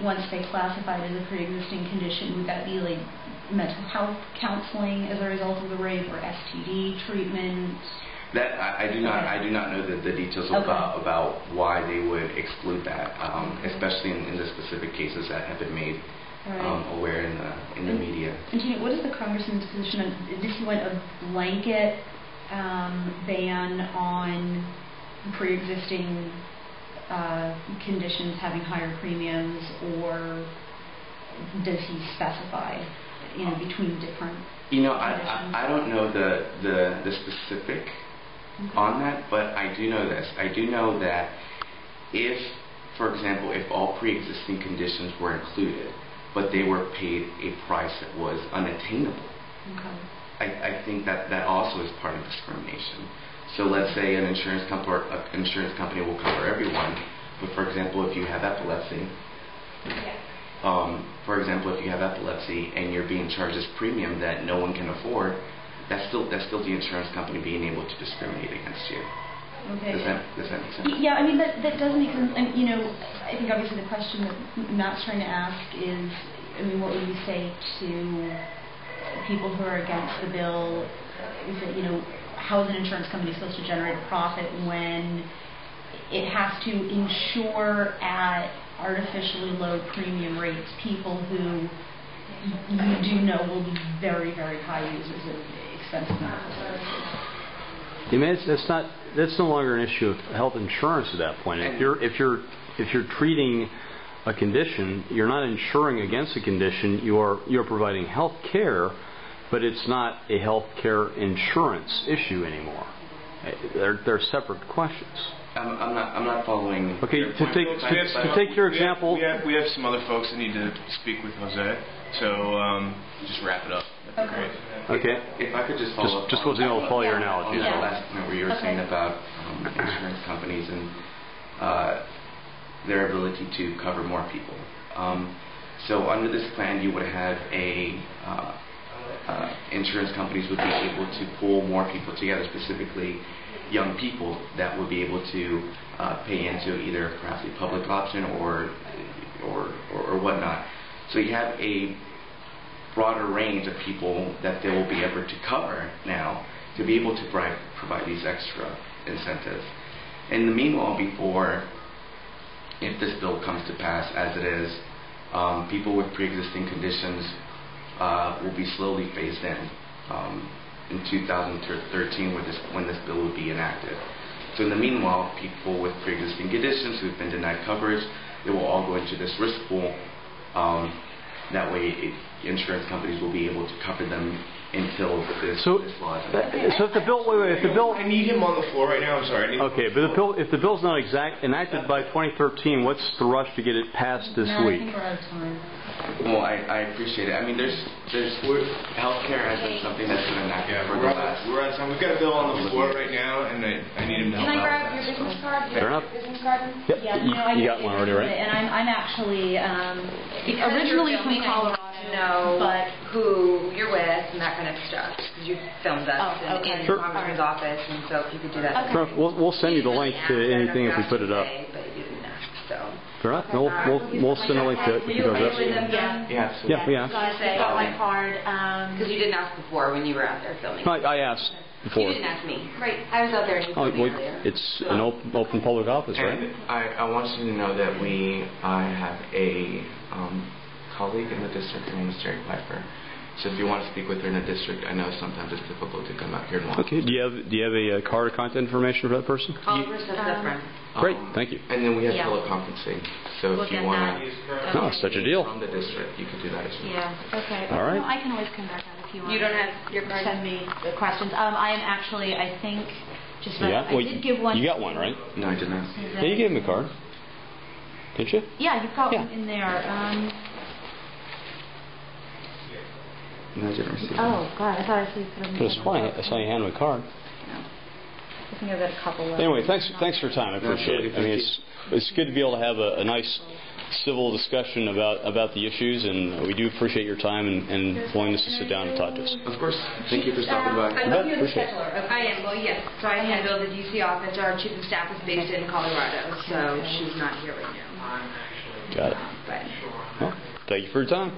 once they classify it as a pre-existing condition, would that be like mental health counseling as a result of the rape, or STD treatment? That I do not know the details about why they would exclude that, especially in the specific cases that have been made aware in the media. And Tina, what is the Congressman's position on? Does he want a blanket ban on pre-existing conditions having higher premiums, or does he specify, between different? I don't know the specific on that, but I do know this. I do know that if, for example, if all pre-existing conditions were included, but they were paid a price that was unattainable, I think that also is part of discrimination. So let's say an insurance company will cover everyone, but for example, if you have epilepsy, and you're being charged this premium that no one can afford, that's still the insurance company being able to discriminate against you. Okay. Does that make sense? Yeah, I mean that does make sense. And I think obviously the question that Matt's trying to ask is, what would you say to people who are against the bill? Is that how is an insurance company supposed to generate a profit when it has to insure at artificially low premium rates people who you do know will be very, very high users of expensive medical services? That's no longer an issue of health insurance at that point. If you're treating a condition, you're not insuring against a condition. You're providing health care, but it's not a health care insurance issue anymore. They're separate questions. I'm not following. Okay, to take your example, we have some other folks that need to speak with Jose, so just wrap it up. That'd be great. Okay. If I could just follow up. Just wasn't able to follow your analogy. The last point where you were saying about insurance companies and their ability to cover more people. So under this plan, you would have insurance companies would be able to pull more people together, specifically young people that would be able to pay into either perhaps a public option or whatnot. So you have a broader range of people that they will be able to cover now to be able to provide these extra incentives. In the meanwhile, if this bill comes to pass as it is, people with pre-existing conditions will be slowly phased in 2013 when this bill will be enacted. So in the meanwhile, people with pre-existing conditions who've been denied coverage, they will all go into this risk pool. That way, insurance companies will be able to cover them until this law is enacted. So if the bill, I need him on the floor right now. I'm sorry. Okay, but if the bill's not enacted by 2013, what's the rush to get it passed this week? I think we're out of time. Well, I appreciate it. There's healthcare has been something that's been enacted for the last. We're out of time. We've got a bill on the floor right now, and I need him to help out. Can I grab your business card? Fair enough. Business card? Yep. Yeah, you got one already, right? And I'm actually originally from Colorado, but who you're with and that kind of stuff, because you filmed us in the Congressman's office, and so if you could do that. Sure. We'll send you the link to anything if we put it up. But you didn't ask, so. Fair enough. We'll send a link to it. Were you okay with them? Yeah, absolutely. Yeah. I got my card. Because you didn't ask before when you were out there filming. I asked before. You didn't ask me. Right. I was out there and you told me earlier. It's an open public office, right? And I want you to know that I have a colleague in the district. Her name is Jerry Piper. So if you want to speak with her in the district, I know sometimes it's difficult to come out here and watch. Okay. Do you have a card or contact information for that person? Oliver's a friend. Great. Thank you. And then we have teleconferencing. So if you want to, such a deal. from the district, you can do that as well. Yeah. Okay. All right. I can always come back out if you want. You don't have your card? Send me the questions. I am actually, I think, just I did give one. You got one, right? No, I did not. Yeah, you gave him a card. Didn't you? Yeah, you've got one in there. No, I didn't receive it. Oh, God, I thought I saw you hand him a card. I think I've got a couple left. Anyway, thanks for your time. I appreciate it. It's good to be able to have a nice civil discussion about the issues, and we do appreciate your time and willingness to sit down and talk to us. Of course. Thank you for stopping by. I know you're the scheduler. I am. Well, yes. So I handle the D.C. office. Our chief of staff is based in Colorado, so she's not here right now. Got it. But Well, thank you for your time.